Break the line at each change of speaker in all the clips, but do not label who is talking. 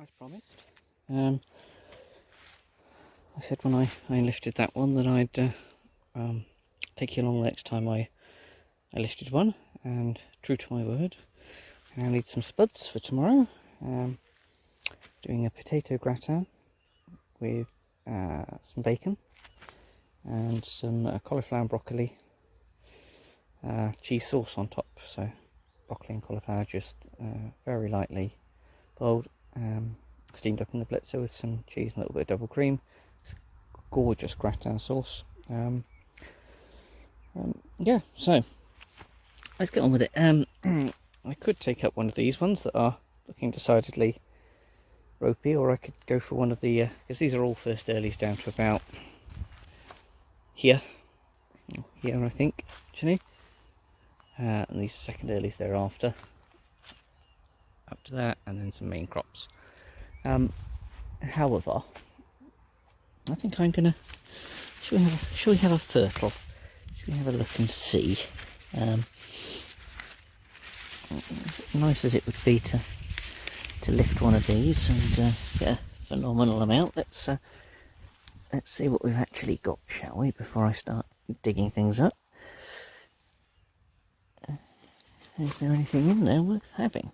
as promised. I said when I lifted that one that I'd take you along the next time I lifted one, and true to my word, I now need some spuds for tomorrow. Doing a potato gratin with some bacon and some cauliflower and broccoli cheese sauce on top. So broccoli and cauliflower just very lightly boiled, steamed up in the blitzer with some cheese and a little bit of double cream. It's gorgeous gratin sauce. Yeah, so let's get on with it. I could take up one of these ones that are looking decidedly ropey, or I could go for one of the, because these are all first earlies down to about here I think, actually, and these are second earlies thereafter, up to that, and then some main crops. However, I think I'm gonna, shall we have a fertile? Shall we have a look and see? Nice as it would be to lift one of these and get a phenomenal amount. Let's see what we've actually got, shall we, before I start digging things up. Is there anything in there worth having?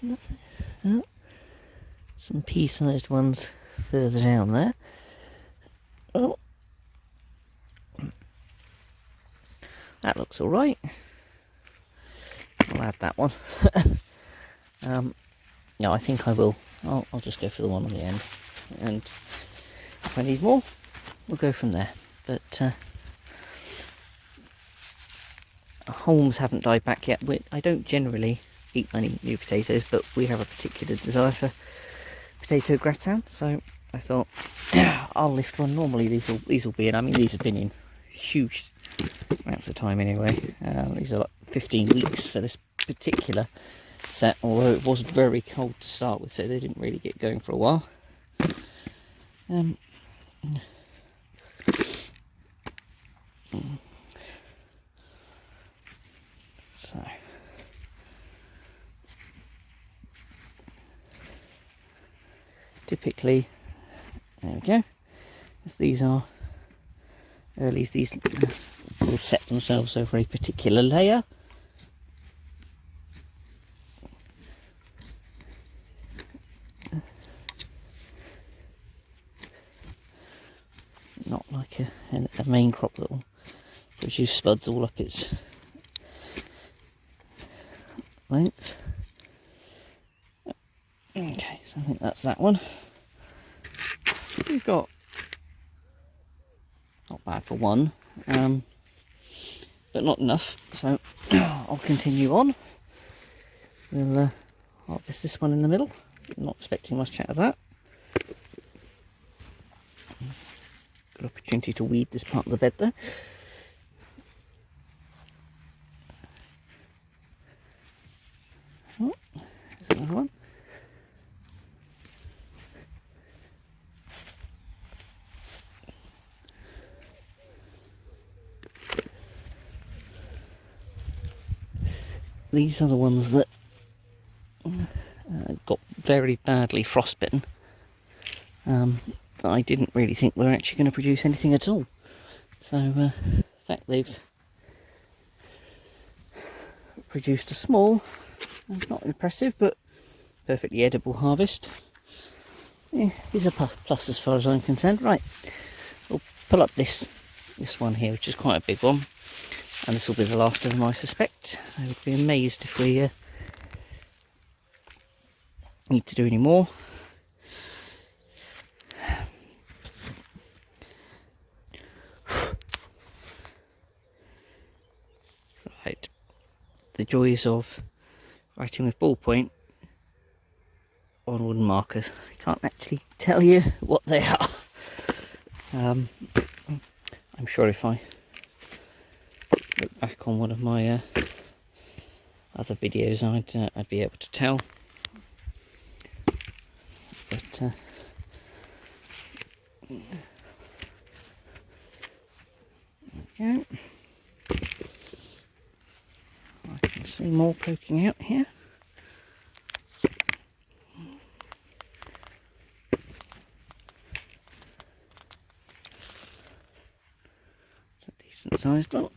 Nothing. Oh, some pea-sized ones further down there. Oh, that looks all right. I'll add that one. No, I think I will. I'll just go for the one on the end, and if I need more, we'll go from there. But Holmes haven't died back yet. I don't generally eat many new potatoes, but we have a particular desire for potato gratin, so I thought I'll lift one. Normally these will be in. I mean, these have been in huge amounts of time anyway. These are like 15 weeks for this particular set, although it was very cold to start with, so they didn't really get going for a while. So typically, there we go, as these are earlies, these will set themselves over a particular layer. Not like a main crop that will produce spuds all up its length. Okay, so I think that's that one. We've got, not bad for one, but not enough, so I'll continue on. We'll harvest this one in the middle. I'm not expecting much out of that. Good opportunity to weed this part of the bed though. Oh, there's another one. These are the ones that got very badly frostbitten. That I didn't really think were actually going to produce anything at all. So, in fact, they've produced a small, not impressive, but perfectly edible harvest. Yeah, these are plus as far as I'm concerned. Right, we'll pull up this one here, which is quite a big one, and this will be the last of them, I suspect. I would be amazed if we need to do any more. Right, the joys of writing with ballpoint on wooden markers. I can't actually tell you what they are. I'm sure if I look back on one of my other videos, I'd be able to tell. But go. I can see more poking out here. It's a decent sized one.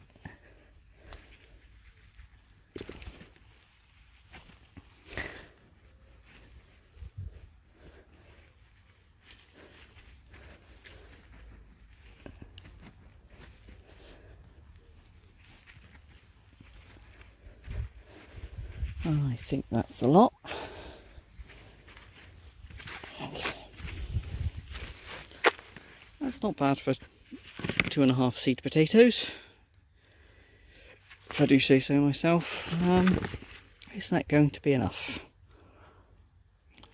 I think that's the lot. Okay. That's not bad for 2.5 seed potatoes, if I do say so myself. Is that going to be enough?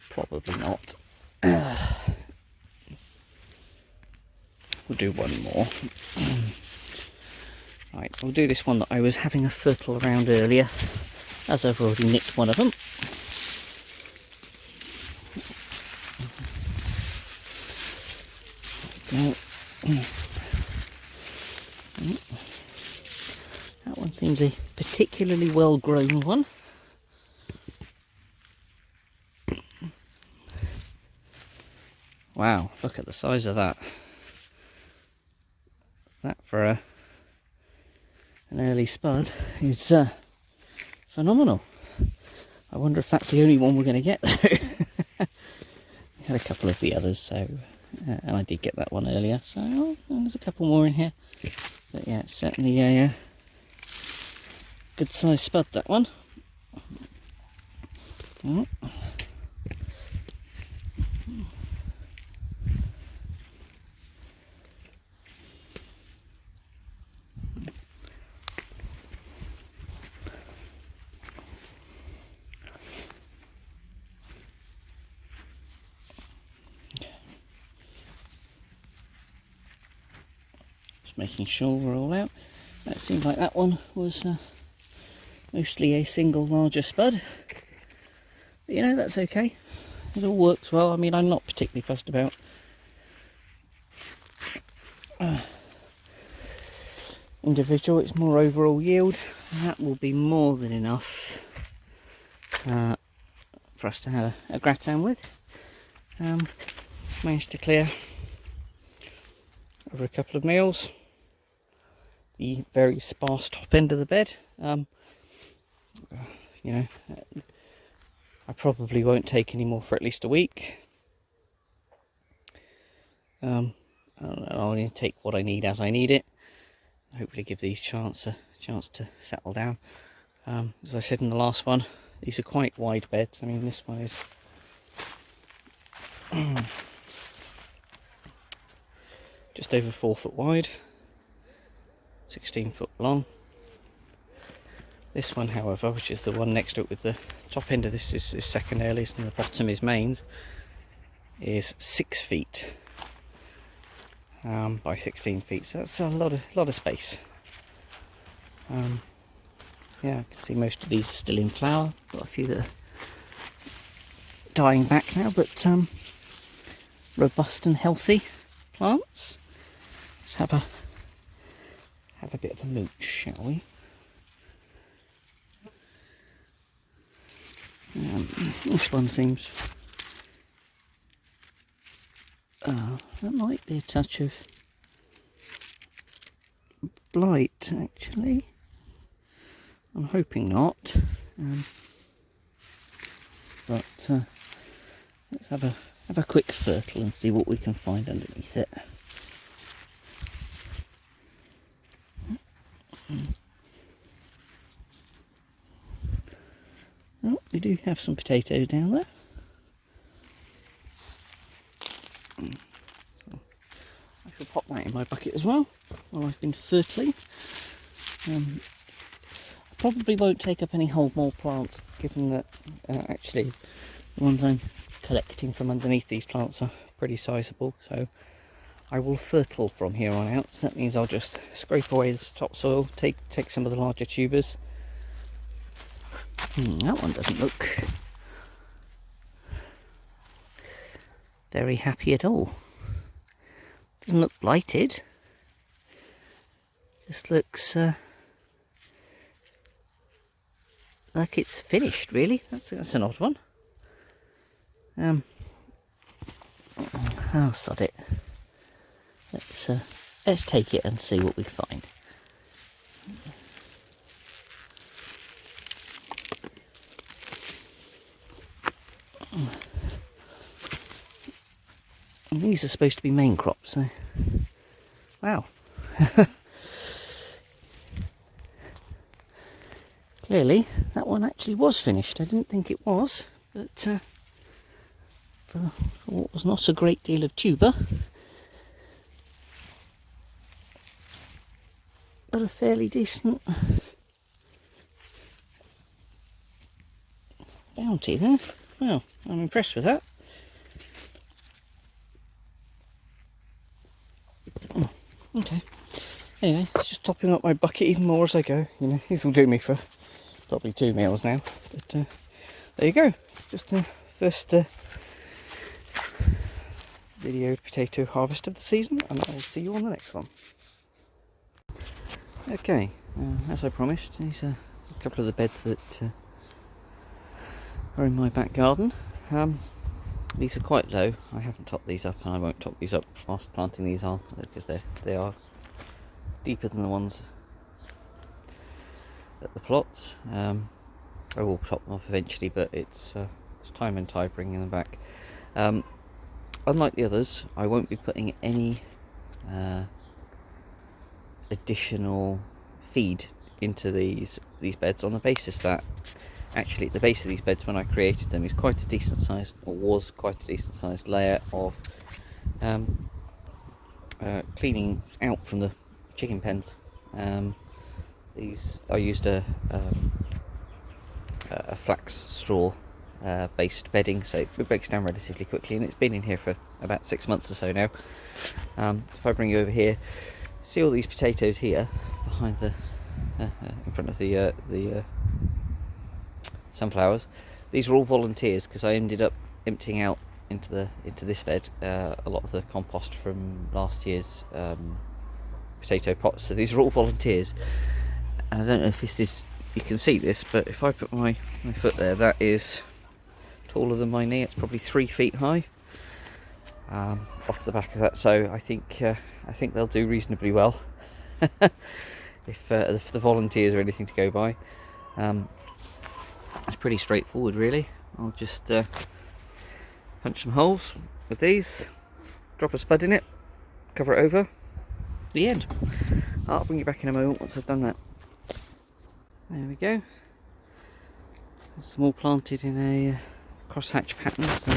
Probably not. We'll do one more. Right, we'll do this one that I was having a fertile around earlier, as I've already nicked one of them. That one seems a particularly well grown one. Wow, look at the size of that. That for an early spud is phenomenal. I wonder if that's the only one we're going to get though. We had a couple of the others, so and I did get that one earlier, so there's a couple more in here. But yeah, it's certainly a good sized spud, that one. Oh. Making sure we're all out. That seemed like that one was mostly a single larger spud, but you know, that's okay. It all works well. I mean, I'm not particularly fussed about individual, it's more overall yield. That will be more than enough for us to have a gratin with. Managed to clear over a couple of meals the very sparse top end of the bed. You know, I probably won't take any more for at least a week. I'll only take what I need as I need it. Hopefully give these a chance to settle down. As I said in the last one, these are quite wide beds. I mean, this one is just over 4 foot wide, 16 foot long. This one, however, which is the one next to it with the top end of this is second earliest and the bottom is mains, is 6 feet by 16 feet. So that's a lot of space. Yeah, I can see most of these are still in flower. Got a few that are dying back now, but robust and healthy plants. Let's have a bit of a mooch, shall we? This one seems that might be a touch of blight, actually. I'm hoping not, but let's have a quick fertile and see what we can find underneath it. Oh, we do have some potatoes down there. So I shall pop that in my bucket as well while I've been fertiling. I probably won't take up any whole more plants, given that actually the ones I'm collecting from underneath these plants are pretty sizable, so I will fertile from here on out. So that means I'll just scrape away this topsoil, take some of the larger tubers. That one doesn't look very happy at all. Doesn't look blighted. Just looks like it's finished, really. That's an odd one. Oh, sod it. Let's take it and see what we find. And these are supposed to be main crops, so wow. Clearly, that one actually was finished. I didn't think it was, but for what was not a great deal of tuber, but a fairly decent bounty there. Well, I'm impressed with that. Oh, okay. Anyway, it's just topping up my bucket even more as I go. You know, these will do me for probably 2 meals now. But there you go. Just the first video potato harvest of the season, and I'll see you on the next one. Okay, as I promised, these are a couple of the beds that are in my back garden. These are quite low. I haven't topped these up, and I won't top these up whilst planting these on, because they are deeper than the ones at the plots. I will top them off eventually, but it's time and tide bringing them back. Unlike the others, I won't be putting any additional feed into these beds, on the basis that actually at the base of these beds, when I created them, is quite a decent sized, or was quite a decent sized layer of cleaning out from the chicken pens. These, I used a flax straw based bedding, so it breaks down relatively quickly, and it's been in here for about 6 months or so now. If I bring you over here, see all these potatoes here behind the in front of the sunflowers. These are all volunteers, because I ended up emptying out into this bed a lot of the compost from last year's potato pots. So these are all volunteers, and I don't know if this is, you can see this, but if I put my foot there, that is taller than my knee. It's probably 3 feet high off the back of that. So I think they'll do reasonably well if the volunteers are anything to go by. It's pretty straightforward, really. I'll just punch some holes with these, drop a spud in it, cover it over, the end. I'll bring you back in a moment once I've done that. There we go. It's them all planted in a crosshatch pattern, so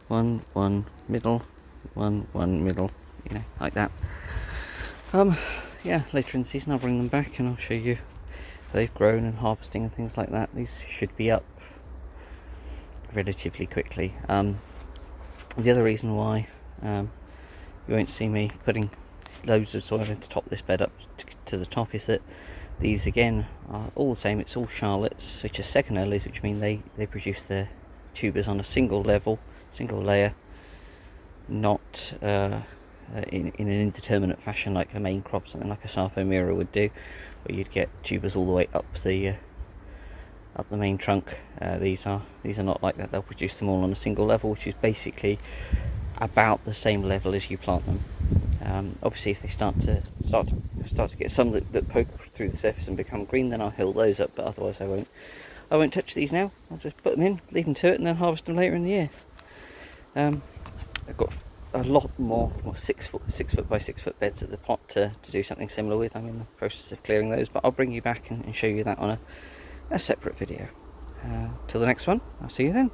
one middle, one middle, you know, like that. Yeah, later in the season I'll bring them back and I'll show you they've grown and harvesting and things like that. These should be up relatively quickly. The other reason why you won't see me putting loads of soil in to top this bed up to the top is that these again are all the same. It's all Charlottes, which are second earlies, which mean they produce their tubers on a single layer, not in an indeterminate fashion like a main crop, something like a Sarpomira would do, where you'd get tubers all the way up the main trunk. These are not like that. They'll produce them all on a single level, which is basically about the same level as you plant them. Obviously, if they start to get some that poke through the surface and become green, then I'll hill those up. But otherwise, I won't touch these now. I'll just put them in, leave them to it, and then harvest them later in the year. I've got a lot more 6 foot by 6 foot beds at the plot to do something similar with. I'm in the process of clearing those, but I'll bring you back and show you that on a separate video. Till the next one, I'll see you then.